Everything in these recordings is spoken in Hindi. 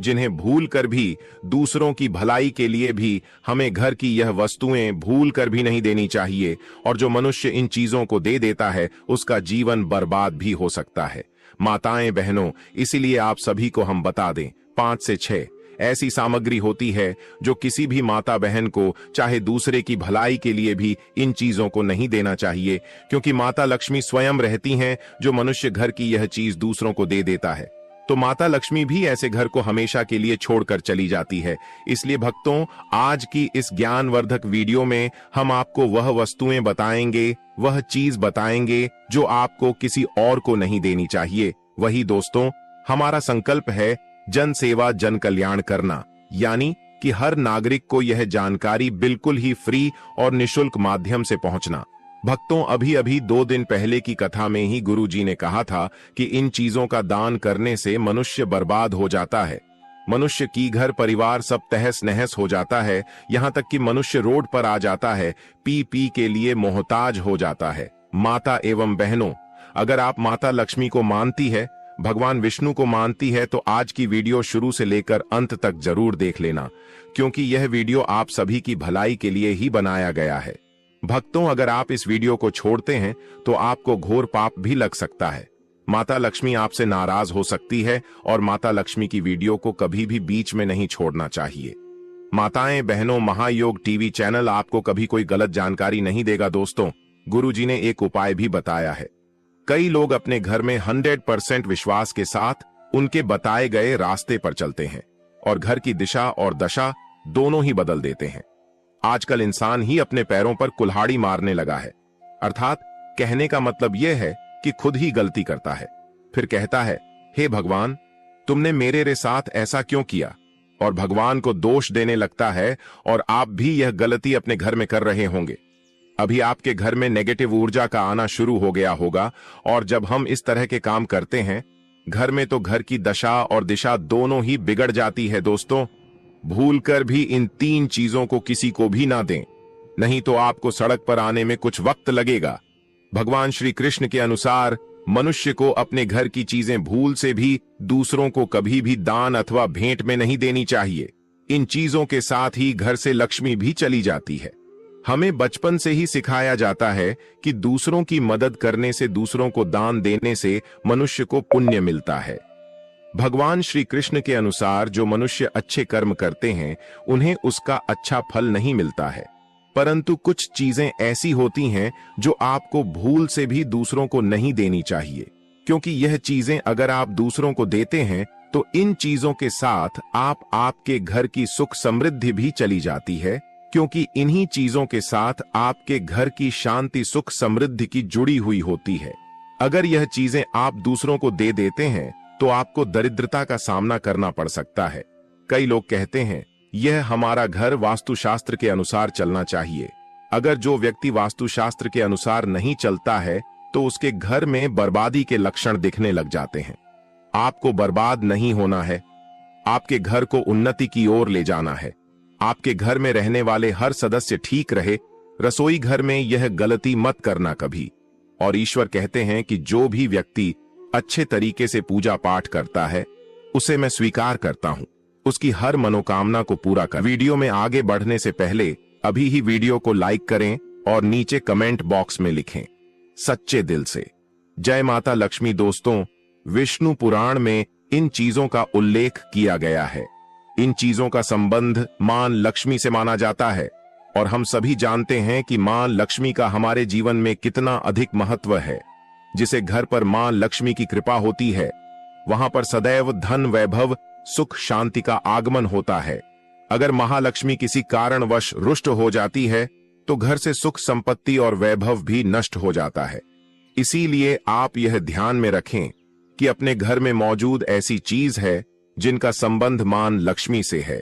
जिन्हें भूल कर भी, दूसरों की भलाई के लिए भी हमें घर की यह वस्तुएं भूल कर भी नहीं देनी चाहिए। और जो मनुष्य इन चीजों को दे देता है उसका जीवन बर्बाद भी हो सकता है। माताएं बहनों, इसीलिए आप सभी को हम बता दें, 5 से 6 ऐसी सामग्री होती है जो किसी भी माता बहन को चाहे दूसरे की भलाई के लिए भी इन चीजों को नहीं देना चाहिए, क्योंकि माता लक्ष्मी स्वयं रहती हैं जो मनुष्य घर की यह चीज दूसरों को दे देता है। तो माता लक्ष्मी भी ऐसे घर को हमेशा के लिए छोड़कर चली जाती है। इसलिए भक्तों, आज की इस ज्ञानवर्धक वीडियो में हम आपको वह वस्तुएं बताएंगे, वह चीज बताएंगे जो आपको किसी और को नहीं देनी चाहिए। वही दोस्तों, हमारा संकल्प है जन सेवा जन कल्याण करना, यानी कि हर नागरिक को यह जानकारी बिल्कुल ही फ्री और निशुल्क माध्यम से पहुंचना। भक्तों, अभी अभी 2 दिन पहले की कथा में ही गुरु जी ने कहा था कि इन चीजों का दान करने से मनुष्य बर्बाद हो जाता है। मनुष्य की घर परिवार सब तहस नहस हो जाता है, यहां तक कि मनुष्य रोड पर आ जाता है, पी पी के लिए मोहताज हो जाता है। माता एवं बहनों, अगर आप माता लक्ष्मी को मानती है, भगवान विष्णु को मानती है, तो आज की वीडियो शुरू से लेकर अंत तक जरूर देख लेना, क्योंकि यह वीडियो आप सभी की भलाई के लिए ही बनाया गया है। भक्तों, अगर आप इस वीडियो को छोड़ते हैं तो आपको घोर पाप भी लग सकता है। माता लक्ष्मी आपसे नाराज हो सकती है और माता लक्ष्मी की वीडियो को कभी भी बीच में नहीं छोड़ना चाहिए। माताएं बहनों, महायोग टीवी चैनल आपको कभी कोई गलत जानकारी नहीं देगा। दोस्तों, गुरुजी ने एक उपाय भी बताया है। कई लोग अपने घर में 100% विश्वास के साथ उनके बताए गए रास्ते पर चलते हैं और घर की दिशा और दशा दोनों ही बदल देते हैं। आजकल इंसान ही अपने पैरों पर कुल्हाड़ी मारने लगा है, अर्थात कहने का मतलब यह है कि खुद ही गलती करता है, फिर कहता है, हे भगवान, तुमने मेरे साथ ऐसा क्यों किया, और भगवान को दोष देने लगता है। और आप भी यह गलती अपने घर में कर रहे होंगे। अभी आपके घर में नेगेटिव ऊर्जा का आना शुरू हो गया होगा, और जब हम इस तरह के काम करते हैं घर में, तो घर की दशा और दिशा दोनों ही बिगड़ जाती है। दोस्तों, भूलकर भी इन 3 चीजों को किसी को भी ना दें, नहीं तो आपको सड़क पर आने में कुछ वक्त लगेगा। भगवान श्री कृष्ण के अनुसार मनुष्य को अपने घर की चीजें भूल से भी दूसरों को कभी भी दान अथवा भेंट में नहीं देनी चाहिए। इन चीजों के साथ ही घर से लक्ष्मी भी चली जाती है। हमें बचपन से ही सिखाया जाता है कि दूसरों की मदद करने से, दूसरों को दान देने से मनुष्य को पुण्य मिलता है। भगवान श्री कृष्ण के अनुसार जो मनुष्य अच्छे कर्म करते हैं उन्हें उसका अच्छा फल नहीं मिलता है, परंतु कुछ चीजें ऐसी होती हैं जो आपको भूल से भी दूसरों को नहीं देनी चाहिए, क्योंकि यह चीजें अगर आप दूसरों को देते हैं तो इन चीजों के साथ आपके घर की सुख समृद्धि भी चली जाती है, क्योंकि इन्हीं चीजों के साथ आपके घर की शांति सुख समृद्धि की जुड़ी हुई होती है। अगर यह चीजें आप दूसरों को दे देते हैं तो आपको दरिद्रता का सामना करना पड़ सकता है। कई लोग कहते हैं यह हमारा घर वास्तुशास्त्र के अनुसार चलना चाहिए। अगर जो व्यक्ति वास्तुशास्त्र के अनुसार नहीं चलता है तो उसके घर में बर्बादी के लक्षण दिखने लग जाते हैं। आपको बर्बाद नहीं होना है, आपके घर को उन्नति की ओर ले जाना है। आपके घर में रहने वाले हर सदस्य ठीक रहे। रसोई घर में यह गलती मत करना कभी। और ईश्वर कहते हैं कि जो भी व्यक्ति अच्छे तरीके से पूजा पाठ करता है उसे मैं स्वीकार करता हूं, उसकी हर मनोकामना को पूरा कर। वीडियो में आगे बढ़ने से पहले अभी ही वीडियो को लाइक करें और नीचे कमेंट बॉक्स में लिखें सच्चे दिल से जय माता लक्ष्मी। दोस्तों, विष्णु पुराण में इन चीजों का उल्लेख किया गया है। इन चीजों का संबंध मां लक्ष्मी से माना जाता है और हम सभी जानते हैं कि मां लक्ष्मी का हमारे जीवन में कितना अधिक महत्व है। जिसे घर पर मां लक्ष्मी की कृपा होती है वहां पर सदैव धन वैभव सुख शांति का आगमन होता है। अगर महालक्ष्मी किसी कारणवश रुष्ट हो जाती है तो घर से सुख संपत्ति और वैभव भी नष्ट हो जाता है। इसीलिए आप यह ध्यान में रखें कि अपने घर में मौजूद ऐसी चीज है जिनका संबंध मां लक्ष्मी से है।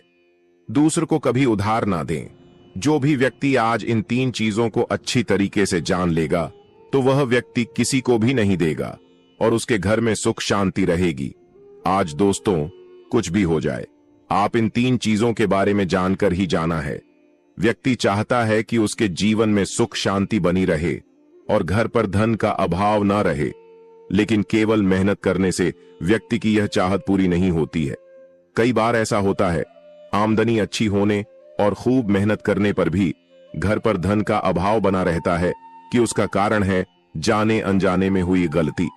दूसरों को कभी उधार ना दें। जो भी व्यक्ति आज इन 3 चीजों को अच्छी तरीके से जान लेगा तो वह व्यक्ति किसी को भी नहीं देगा और उसके घर में सुख शांति रहेगी। आज दोस्तों, कुछ भी हो जाए, आप इन 3 चीजों के बारे में जानकर ही जाना है। व्यक्ति चाहता है कि उसके जीवन में सुख शांति बनी रहे और घर पर धन का अभाव ना रहे, लेकिन केवल मेहनत करने से व्यक्ति की यह चाहत पूरी नहीं होती है। कई बार ऐसा होता है, आमदनी अच्छी होने और खूब मेहनत करने पर भी घर पर धन का अभाव बना रहता है कि उसका कारण है जाने अनजाने में हुई गलती।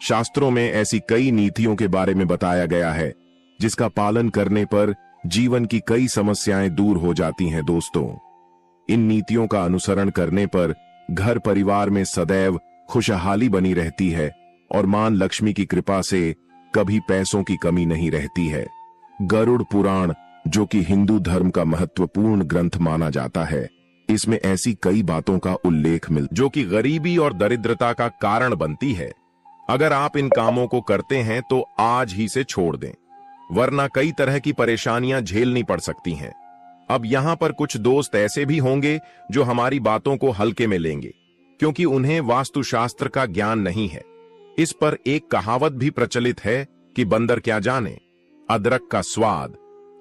शास्त्रों में ऐसी कई नीतियों के बारे में बताया गया है जिसका पालन करने पर जीवन की कई समस्याएं दूर हो जाती हैं। दोस्तों, इन नीतियों का अनुसरण करने पर घर परिवार में सदैव खुशहाली बनी रहती है और मां लक्ष्मी की कृपा से कभी पैसों की कमी नहीं रहती है। गरुड़ पुराण, जो कि हिंदू धर्म का महत्वपूर्ण ग्रंथ माना जाता है, इसमें ऐसी कई बातों का उल्लेख जो कि गरीबी और दरिद्रता का कारण बनती है। अगर आप इन कामों को करते हैं तो आज ही से छोड़ दें, वरना कई तरह की परेशानियां झेलनी पड़ सकती हैं। अब यहां पर कुछ दोस्त ऐसे भी होंगे जो हमारी बातों को हल्के में लेंगे, क्योंकि उन्हें वास्तुशास्त्र का ज्ञान नहीं है। इस पर एक कहावत भी प्रचलित है कि बंदर क्या जाने अदरक का स्वाद।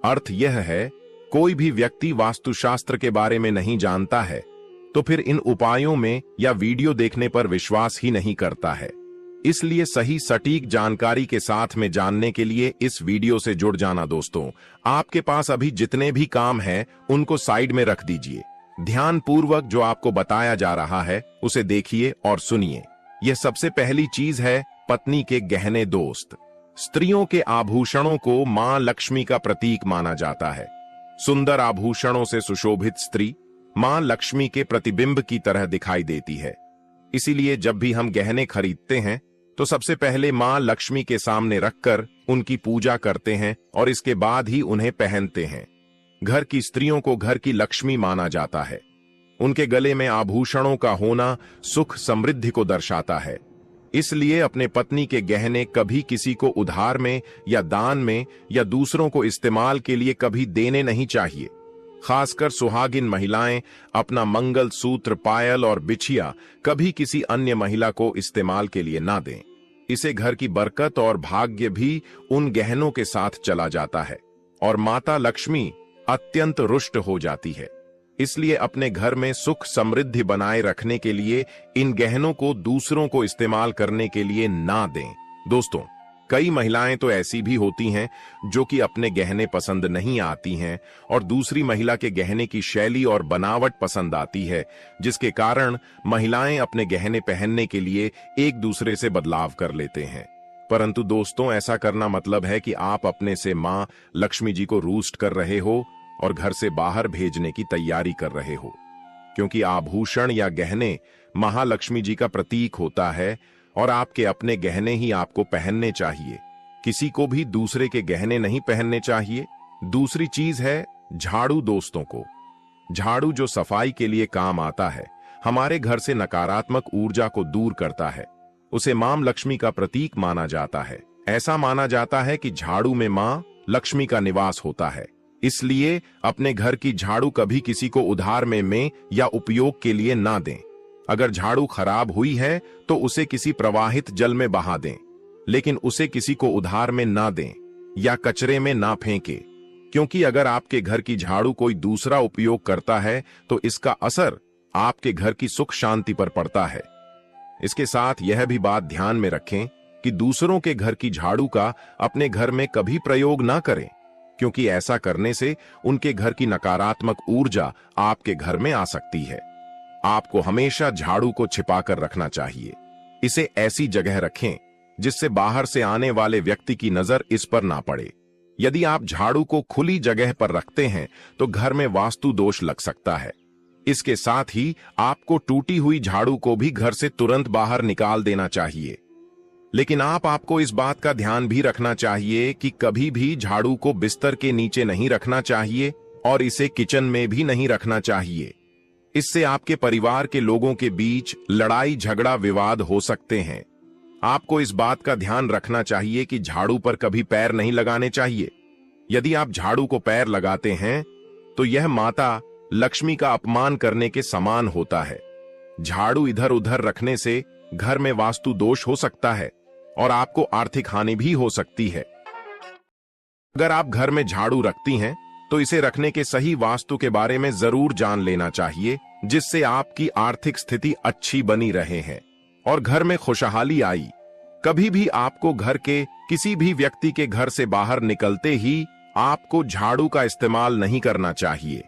अर्थ यह है, कोई भी व्यक्ति वास्तुशास्त्र के बारे में नहीं जानता है तो फिर इन उपायों में या वीडियो देखने पर विश्वास ही नहीं करता है। इसलिए सही सटीक जानकारी के साथ में जानने के लिए इस वीडियो से जुड़ जाना। दोस्तों, आपके पास अभी जितने भी काम हैं उनको साइड में रख दीजिए। ध्यानपूर्वक जो आपको बताया जा रहा है उसे देखिए और सुनिए। यह सबसे पहली चीज है पत्नी के गहने। दोस्त, स्त्रियों के आभूषणों को मां लक्ष्मी का प्रतीक माना जाता है। सुंदर आभूषणों से सुशोभित स्त्री मां लक्ष्मी के प्रतिबिंब की तरह दिखाई देती है। इसीलिए जब भी हम गहने खरीदते हैं तो सबसे पहले मां लक्ष्मी के सामने रखकर उनकी पूजा करते हैं और इसके बाद ही उन्हें पहनते हैं। घर की स्त्रियों को घर की लक्ष्मी माना जाता है। उनके गले में आभूषणों का होना सुख समृद्धि को दर्शाता है। इसलिए अपने पत्नी के गहने कभी किसी को उधार में या दान में या दूसरों को इस्तेमाल के लिए कभी देने नहीं चाहिए। खासकर सुहागिन महिलाएं अपना मंगल सूत्र, पायल और बिछिया कभी किसी अन्य महिला को इस्तेमाल के लिए ना दें। इसे घर की बरकत और भाग्य भी उन गहनों के साथ चला जाता है और माता लक्ष्मी अत्यंत रुष्ट हो जाती है। इसलिए अपने घर में सुख समृद्धि बनाए रखने के लिए इन गहनों को दूसरों को इस्तेमाल करने के लिए ना दें। दोस्तों, कई महिलाएं तो ऐसी भी होती हैं जो कि अपने गहने पसंद नहीं आती हैं और दूसरी महिला के गहने की शैली और बनावट पसंद आती है, जिसके कारण महिलाएं अपने गहने पहनने के लिए एक दूसरे से बदलाव कर लेते हैं। परंतु दोस्तों, ऐसा करना मतलब है कि आप अपने से मां लक्ष्मी जी को रूस्ट कर रहे हो और घर से बाहर भेजने की तैयारी कर रहे हो, क्योंकि आभूषण या गहने महालक्ष्मी जी का प्रतीक होता है और आपके अपने गहने ही आपको पहनने चाहिए। किसी को भी दूसरे के गहने नहीं पहनने चाहिए। दूसरी चीज है झाड़ू। दोस्तों को झाड़ू जो सफाई के लिए काम आता है, हमारे घर से नकारात्मक ऊर्जा को दूर करता है। उसे मां लक्ष्मी का प्रतीक माना जाता है। ऐसा माना जाता है कि झाड़ू में मां लक्ष्मी का निवास होता है। इसलिए अपने घर की झाड़ू कभी किसी को उधार में या उपयोग के लिए ना दें। अगर झाड़ू खराब हुई है तो उसे किसी प्रवाहित जल में बहा दें, लेकिन उसे किसी को उधार में ना दें या कचरे में ना फेंकें, क्योंकि अगर आपके घर की झाड़ू कोई दूसरा उपयोग करता है तो इसका असर आपके घर की सुख शांति पर पड़ता है। इसके साथ यह भी बात ध्यान में रखें कि दूसरों के घर की झाड़ू का अपने घर में कभी प्रयोग ना करें, क्योंकि ऐसा करने से उनके घर की नकारात्मक ऊर्जा आपके घर में आ सकती है। आपको हमेशा झाड़ू को छिपाकर रखना चाहिए। इसे ऐसी जगह रखें जिससे बाहर से आने वाले व्यक्ति की नजर इस पर ना पड़े। यदि आप झाड़ू को खुली जगह पर रखते हैं तो घर में वास्तु दोष लग सकता है। इसके साथ ही आपको टूटी हुई झाड़ू को भी घर से तुरंत बाहर निकाल देना चाहिए। लेकिन आपको इस बात का ध्यान भी रखना चाहिए कि कभी भी झाड़ू को बिस्तर के नीचे नहीं रखना चाहिए और इसे किचन में भी नहीं रखना चाहिए। इससे आपके परिवार के लोगों के बीच लड़ाई झगड़ा विवाद हो सकते हैं। आपको इस बात का ध्यान रखना चाहिए कि झाड़ू पर कभी पैर नहीं लगाने चाहिए। यदि आप झाड़ू को पैर लगाते हैं तो यह माता लक्ष्मी का अपमान करने के समान होता है। झाड़ू इधर उधर रखने से घर में वास्तु दोष हो सकता है और आपको आर्थिक हानि भी हो सकती है। अगर आप घर में झाड़ू रखती हैं तो इसे रखने के सही वास्तु के बारे में जरूर जान लेना चाहिए, जिससे आपकी आर्थिक स्थिति अच्छी बनी रहे हैं और घर में खुशहाली आई। कभी भी आपको घर के किसी भी व्यक्ति के घर से बाहर निकलते ही आपको झाड़ू का इस्तेमाल नहीं करना चाहिए।